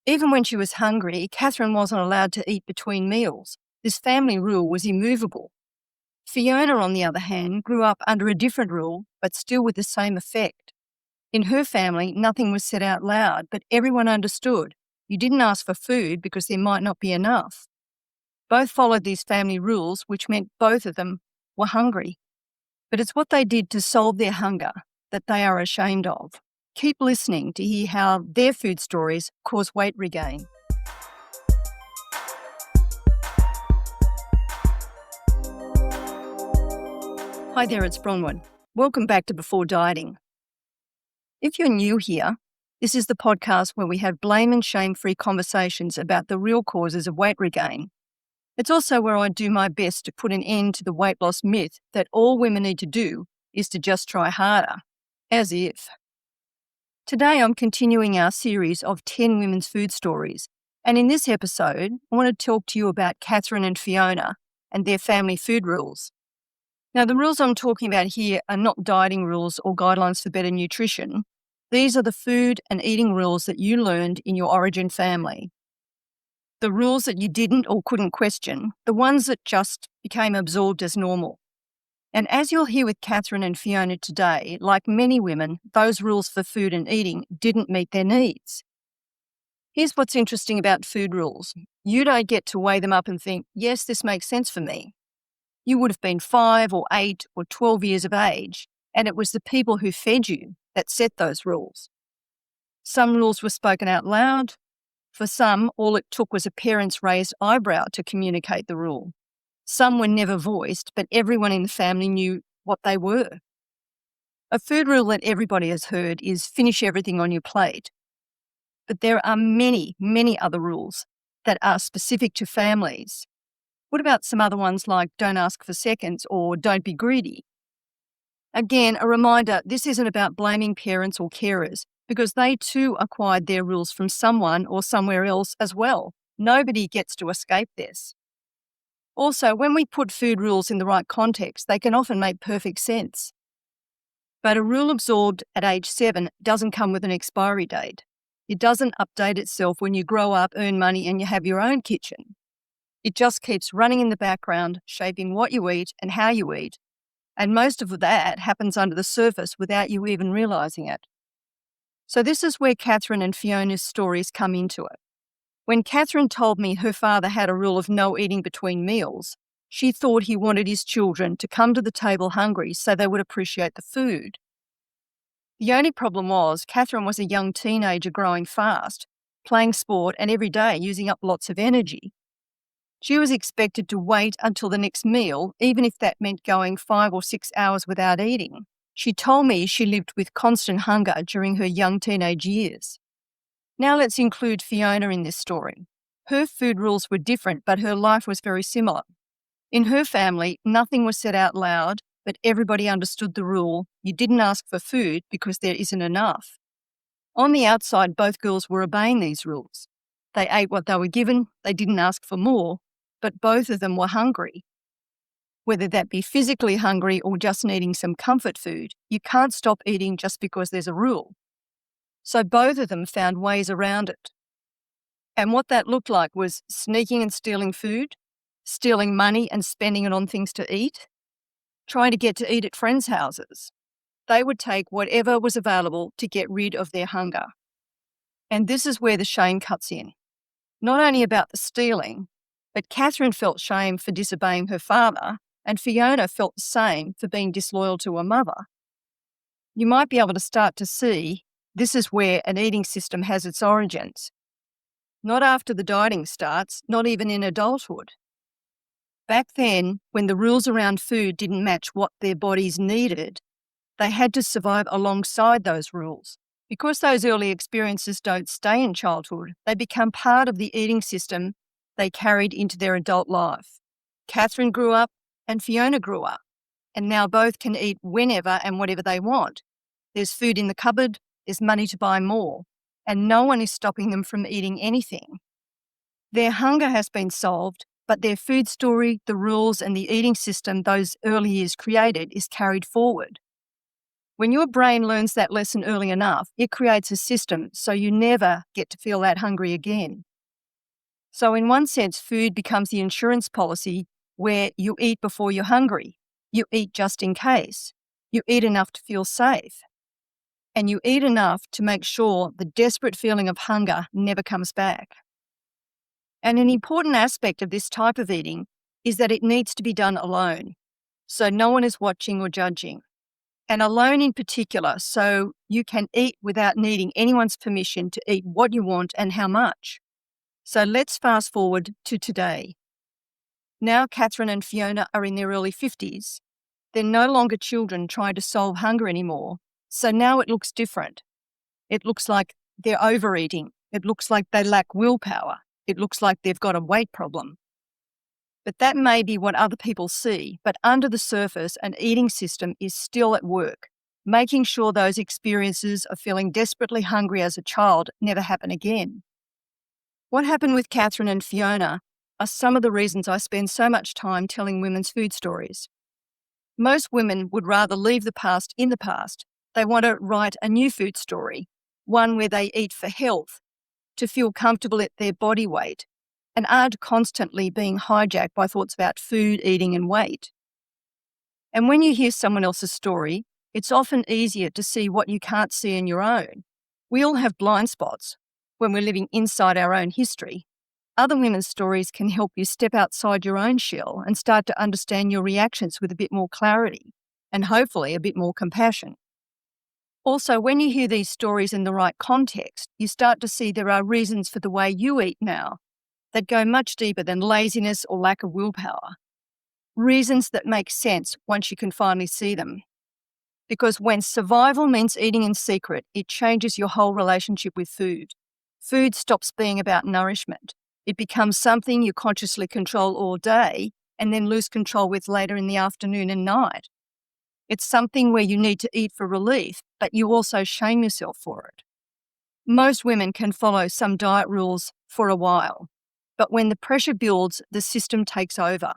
Even when she was hungry, Katherine wasn't allowed to eat between meals. This family rule was immovable. Fiona, on the other hand, grew up under a different rule, but still with the same effect. In her family, nothing was said out loud, but everyone understood. You didn't ask for food because there might not be enough. Both followed these family rules, which meant both of them were hungry. But it's what they did to solve their hunger that they are ashamed of. Keep listening to hear how their food stories cause weight regain. Hi there, it's Bronwyn. Welcome back to Before Dieting. If you're new here, this is the podcast where we have blame and shame-free conversations about the real causes of weight regain. It's also where I do my best to put an end to the weight loss myth that all women need to do is to just try harder, as if. Today I'm continuing our series of 10 women's food stories, and in this episode I want to talk to you about Katherine and Fiona and their family food rules. Now, the rules I'm talking about here are not dieting rules or guidelines for better nutrition. These are the food and eating rules that you learned in your origin family. The rules that you didn't or couldn't question, the ones that just became absorbed as normal. And as you'll hear with Katherine and Fiona today, like many women, those rules for food and eating didn't meet their needs. Here's what's interesting about food rules. You don't get to weigh them up and think, yes, this makes sense for me. You would have been 5 or 8 or 12 years of age, and it was the people who fed you that set those rules. Some rules were spoken out loud. For some, all it took was a parent's raised eyebrow to communicate the rule. Some were never voiced, but everyone in the family knew what they were. A food rule that everybody has heard is finish everything on your plate. But there are many, many other rules that are specific to families. What about some other ones like don't ask for seconds or don't be greedy? Again, a reminder, this isn't about blaming parents or carers because they too acquired their rules from someone or somewhere else as well. Nobody gets to escape this. Also, when we put food rules in the right context, they can often make perfect sense. But a rule absorbed at age 7 doesn't come with an expiry date. It doesn't update itself when you grow up, earn money, and you have your own kitchen. It just keeps running in the background, shaping what you eat and how you eat. And most of that happens under the surface without you even realising it. So this is where Katherine and Fiona's stories come into it. When Katherine told me her father had a rule of no eating between meals, she thought he wanted his children to come to the table hungry so they would appreciate the food. The only problem was Katherine was a young teenager growing fast, playing sport and every day using up lots of energy. She was expected to wait until the next meal, even if that meant going 5 or 6 hours without eating. She told me she lived with constant hunger during her young teenage years. Now let's include Fiona in this story. Her food rules were different, but her life was very similar. In her family, nothing was said out loud, but everybody understood the rule, you didn't ask for food because there isn't enough. On the outside, both girls were obeying these rules. They ate what they were given, they didn't ask for more, but both of them were hungry. Whether that be physically hungry or just needing some comfort food, you can't stop eating just because there's a rule. So both of them found ways around it. And what that looked like was sneaking and stealing food, stealing money and spending it on things to eat, trying to get to eat at friends' houses. They would take whatever was available to get rid of their hunger. And this is where the shame cuts in. Not only about the stealing, but Katherine felt shame for disobeying her father, and Fiona felt the same for being disloyal to her mother. You might be able to start to see this is where an eating system has its origins. Not after the dieting starts, not even in adulthood. Back then, when the rules around food didn't match what their bodies needed, they had to survive alongside those rules. Because those early experiences don't stay in childhood, they become part of the eating system they carried into their adult life. Katherine grew up and Fiona grew up, and now both can eat whenever and whatever they want. There's food in the cupboard, there's money to buy more, and no one is stopping them from eating anything. Their hunger has been solved, but their food story, the rules and the eating system those early years created is carried forward. When your brain learns that lesson early enough, it creates a system so you never get to feel that hungry again. So in one sense, food becomes the insurance policy where you eat before you're hungry. You eat just in case. You eat enough to feel safe. And you eat enough to make sure the desperate feeling of hunger never comes back. And an important aspect of this type of eating is that it needs to be done alone, so no one is watching or judging. And alone in particular, so you can eat without needing anyone's permission to eat what you want and how much. So let's fast forward to today. Now Katherine and Fiona are in their early 50s. They're no longer children trying to solve hunger anymore. So now it looks different. It looks like they're overeating. It looks like they lack willpower. It looks like they've got a weight problem. But that may be what other people see, but under the surface, an eating system is still at work, making sure those experiences of feeling desperately hungry as a child never happen again. What happened with Katherine and Fiona are some of the reasons I spend so much time telling women's food stories. Most women would rather leave the past in the past. They want to write a new food story, one where they eat for health, to feel comfortable at their body weight, and aren't constantly being hijacked by thoughts about food, eating, and weight. And when you hear someone else's story, it's often easier to see what you can't see in your own. We all have blind spots when we're living inside our own history. Other women's stories can help you step outside your own shell and start to understand your reactions with a bit more clarity and hopefully a bit more compassion. Also, when you hear these stories in the right context, you start to see there are reasons for the way you eat now that go much deeper than laziness or lack of willpower. Reasons that make sense once you can finally see them. Because when survival means eating in secret, it changes your whole relationship with food. Food stops being about nourishment. It becomes something you consciously control all day and then lose control with later in the afternoon and night. It's something where you need to eat for relief, but you also shame yourself for it. Most women can follow some diet rules for a while, but when the pressure builds, the system takes over.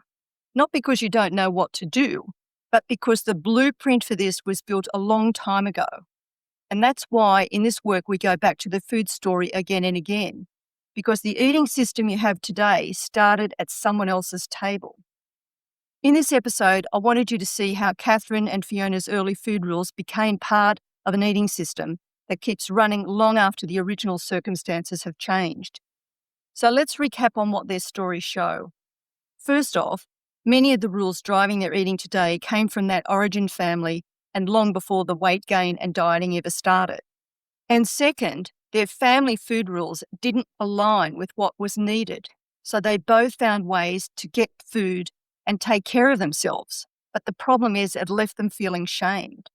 Not because you don't know what to do, but because the blueprint for this was built a long time ago. And that's why in this work we go back to the food story again and again, because the eating system you have today started at someone else's table. In this episode, I wanted you to see how Katherine and Fiona's early food rules became part of an eating system that keeps running long after the original circumstances have changed. So let's recap on what their stories show. First off, many of the rules driving their eating today came from that origin family and long before the weight gain and dieting ever started. And second, their family food rules didn't align with what was needed, so they both found ways to get food and take care of themselves. But the problem is it left them feeling shamed.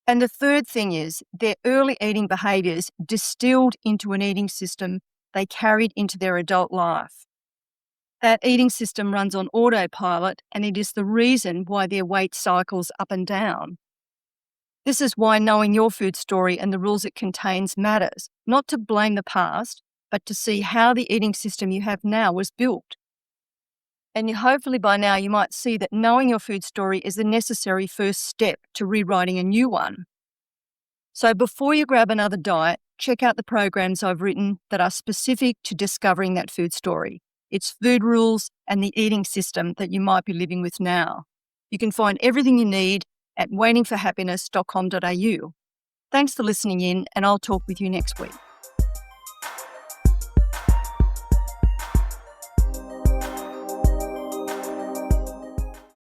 And the third thing is their early eating behaviours distilled into an eating system they carried into their adult life. That eating system runs on autopilot, and it is the reason why their weight cycles up and down. This is why knowing your food story and the rules it contains matters, not to blame the past, but to see how the eating system you have now was built. And hopefully by now you might see that knowing your food story is the necessary first step to rewriting a new one. So before you grab another diet, check out the programs I've written that are specific to discovering that food story, its food rules, and the eating system that you might be living with now. You can find everything you need at waitingforhappiness.com.au. Thanks for listening in, and I'll talk with you next week.